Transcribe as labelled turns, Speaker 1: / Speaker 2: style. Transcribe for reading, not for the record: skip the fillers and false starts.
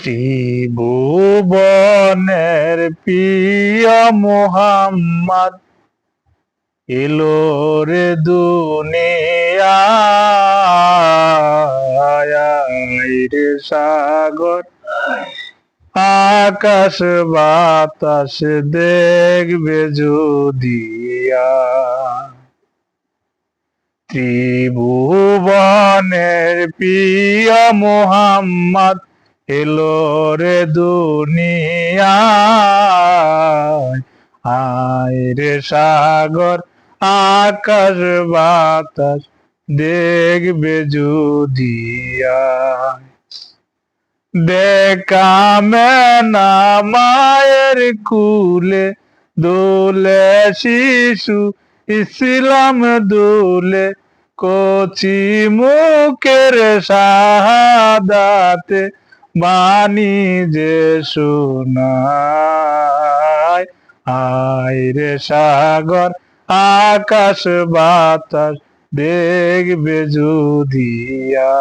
Speaker 1: ত্রিভুবনের প্রিয় মোহাম্মদ এলো রে দুনিয়ায় রে সাগর আকাশ বাতাস দেখবে যদিয়া ত্রিভুবনের প্রিয় মোহাম্মদ এলো রে দুনিয়ায় আয় রে সাগর আকাশ বাতাস দেখবে যদিয়া দেখামে না মায়ের কুলে দোলে শিশু ইসলাম দোলে কচি মুখের শাহাদাতে বাণী যে শোনায় আয় রে সাগর আকাশ বাতাস দেখবে যদিয়া